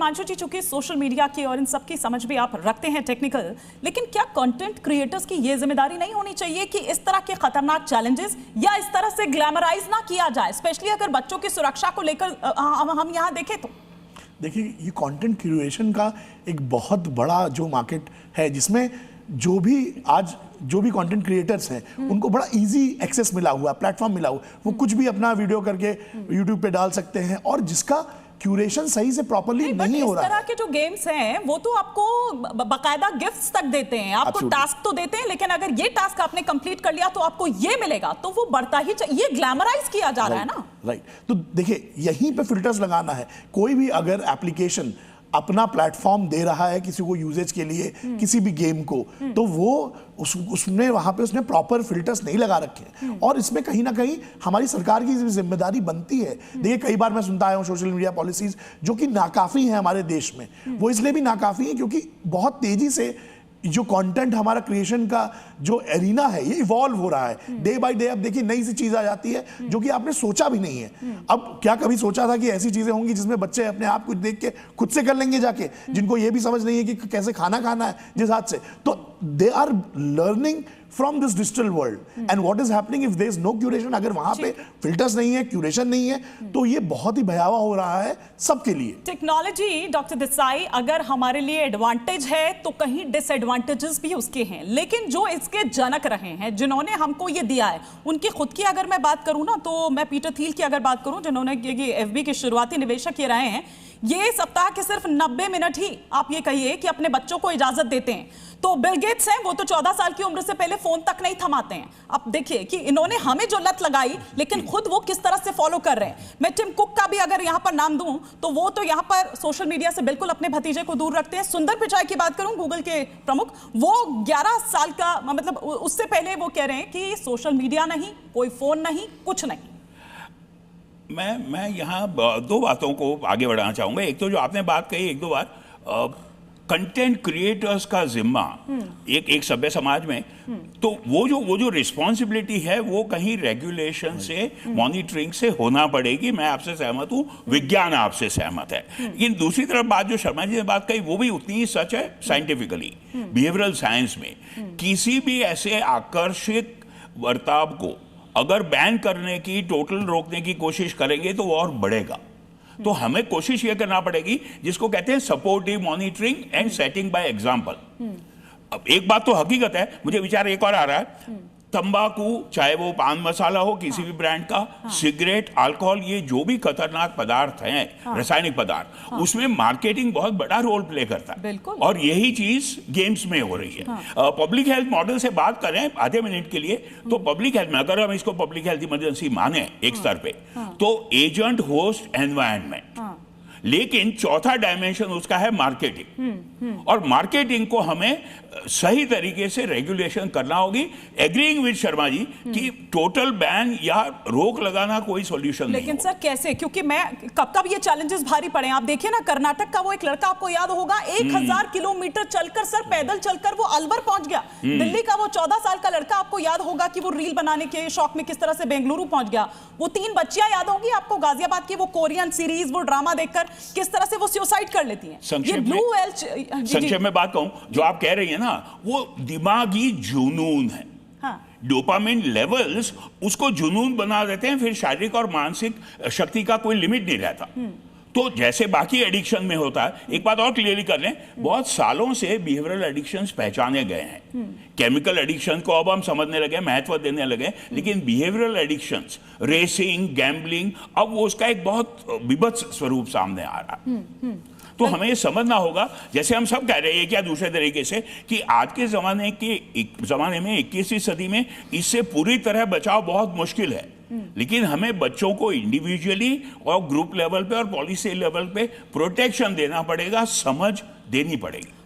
हिमांशु जी, चूंकि social media की और इन सब की समझ भी आप रखते हैं टेक्निकल, लेकिन क्या कंटेंट क्रिएटर्स की ये जिम्मेदारी नहीं होनी चाहिए कि इस तरह के खतरनाक चैलेंजेस या इस तरह से ग्लैमराइज ना किया जाए, स्पेशली अगर बच्चों की सुरक्षा को लेकर हम यहाँ देखें तो? देखिए, ये कंटेंट क्रिएशन का एक बहुत बड़ा जो मार्केट है, जिसमें जो भी कंटेंट क्रिएटर्स हैं उनको बड़ा इजी एक्सेस मिला हुआ, प्लेटफॉर्म मिला हुआ, वो कुछ भी अपना वीडियो करके यूट्यूब पे डाल सकते हैं, और जिसका क्यूरेशन सही से प्रॉपर्ली नहीं हो रहा है। इस तरह के जो गेम्स हैं वो तो आपको बकायदा गिफ्ट्स तक देते हैं, आपको टास्क तो देते हैं, लेकिन अगर ये टास्क आपने कंप्लीट कर लिया तो आपको ये मिलेगा, तो वो बढ़ता ही ये ग्लैमराइज किया जा रहा है ना। राइट। तो देखिए, यहीं पे फिल्टर्स लगाना है। कोई भी अगर एप्लीकेशन अपना प्लेटफॉर्म दे रहा है किसी को यूजेज के लिए, किसी भी गेम को, तो वो उसने वहां पे उसने प्रॉपर फिल्टर्स नहीं लगा रखे, और इसमें कहीं ना कहीं हमारी सरकार की जिम्मेदारी बनती है। देखिए, कई बार मैं सुनता आया हूं सोशल मीडिया पॉलिसीज जो कि नाकाफी है हमारे देश में, वो इसलिए भी नाकाफी है क्योंकि बहुत तेजी से जो कंटेंट हमारा क्रिएशन का जो एरिना है ये इवॉल्व हो रहा है डे बाय डे। अब देखिए, नई सी चीज आ जाती है जो कि आपने सोचा भी नहीं है। अब क्या कभी सोचा था कि ऐसी चीजें होंगी जिसमें बच्चे अपने आप कुछ देख के खुद से कर लेंगे जाके, जिनको ये भी समझ नहीं है कि कैसे खाना खाना है जिस हाथ से। तो they are learning from this digital world, and what is happening if there is no curation. अगर वहां पे फिल्टर्स नहीं है, क्यूरेशन नहीं है, तो ये बहुत ही भयावह हो रहा है सबके लिए। टेक्नोलॉजी, डॉक्टर देसाई, अगर हमारे लिए एडवांटेज है तो कहीं डिसएडवांटेजेस भी उसके हैं, लेकिन जो इसके जनक रहे हैं, जिन्होंने हमको ये दिया है, उनकी खुद की अगर मैं बात करूं ना, तो मैं पीटर थिल की अगर बात करूं, जिन्होंने एफबी के शुरुआती निवेशक ये रहे हैं, ये सप्ताह के सिर्फ 90 मिनट ही आप ये कहिए कि अपने बच्चों को इजाजत देते हैं। तो बिल गेट्स हैं, वो तो 14 साल की उम्र से पहले फोन तक नहीं थमाते हैं। अब देखिए कि इन्होंने हमें जो लत लगाई, लेकिन खुद वो किस तरह से फॉलो कर रहे हैं। मैं टिम कुक का भी अगर यहां पर नाम दूं, तो वो तो यहां पर सोशल मीडिया से बिल्कुल अपने भतीजे को दूर रखते हैं। सुंदर पिचाई की बात करूं, गूगल के प्रमुख, वो 11 साल का, मतलब उससे पहले वो कह रहे हैं कि सोशल मीडिया नहीं, कोई फोन नहीं, कुछ नहीं। मैं यहाँ दो बातों को आगे बढ़ाना चाहूँगा। एक तो जो आपने बात कही एक दो बार, कंटेंट क्रिएटर्स का जिम्मा एक सभ्य समाज में, तो वो जो रिस्पॉन्सिबिलिटी है वो कहीं रेगुलेशन से, मॉनिटरिंग से होना पड़ेगी। मैं आपसे सहमत हूँ, विज्ञान आपसे सहमत है। लेकिन दूसरी तरफ बात जो शर्मा जी ने बात कही वो भी उतनी ही सच है। साइंटिफिकली, बिहेवियरल साइंस में किसी भी ऐसे आकर्षक बर्ताव को अगर बैन करने की, टोटल रोकने की कोशिश करेंगे तो वो और बढ़ेगा। तो हमें कोशिश ये करना पड़ेगी जिसको कहते हैं supportive monitoring and setting by example. अब एक बात तो हकीकत है, मुझे विचार एक और आ रहा है, तंबाकू, चाहे वो पान मसाला हो किसी भी ब्रांड का, सिगरेट, अल्कोहल, ये जो भी खतरनाक पदार्थ हैं, रासायनिक पदार्थ, उसमें मार्केटिंग बहुत बड़ा रोल प्ले करता है, और यही चीज गेम्स में हो रही है। पब्लिक हेल्थ मॉडल से बात करें आधे मिनट के लिए, तो पब्लिक हेल्थ में अगर हम इसको पब्लिक हेल्थ इमरजेंसी माने एक स्तर पे, तो एजेंट, होस्ट, एनवायरनमेंट, लेकिन चौथा डायमेंशन उसका है मार्केटिंग, और मार्केटिंग को हमें सही तरीके से रेगुलेशन करना होगी। एग्रीइंग विद शर्मा जी कि टोटल बैन या रोक लगाना कोई सॉल्यूशन नहीं। लेकिन सर कैसे, क्योंकि मैं कब ये चैलेंजेस भारी पड़े। आप देखिए ना, कर्नाटक का वो एक लड़का, आपको याद होगा, 1000 किलोमीटर चलकर, सर पैदल चलकर वो अलवर पहुंच गया। दिल्ली का वो 14 साल का लड़का, आपको याद होगा कि वो रील बनाने के शौक में किस तरह से बेंगलुरु पहुंच गया। वो 3 बच्चियां याद होंगी आपको गाजियाबाद की, वो कोरियन सीरीज, वो ड्रामा देखकर किस तरह से वो सुसाइड कर लेती हैं। संक्षेप में बात कहूं, जो आप कह रही है ना, वो दिमागी जुनून है। डोपामिन लेवल्स उसको जुनून बना देते हैं, फिर शारीरिक और मानसिक शक्ति का कोई लिमिट नहीं रहता। तो जैसे बाकी एडिक्शन में होता है, एक बात और क्लियरली कर लें, बहुत सालों से बिहेवियरल एडिक्शंस पहचाने गए हैं। केमिकल एडिक्शन को अब हम समझने लगे, महत्व देने लगे, लेकिन बिहेवियरल एडिक्शंस, रेसिंग, गैम्बलिंग, अब वो उसका एक बहुत विभत्स स्वरूप सामने आ रहा है। तो हमें ये समझना होगा, जैसे हम सब कह रहे हैं क्या दूसरे तरीके से, कि आज के ज़माने में 21वीं सदी में इससे पूरी तरह बचाव बहुत मुश्किल है, लेकिन हमें बच्चों को इंडिविजुअली और ग्रुप लेवल पे और पॉलिसी लेवल पे प्रोटेक्शन देना पड़ेगा, समझ देनी पड़ेगी।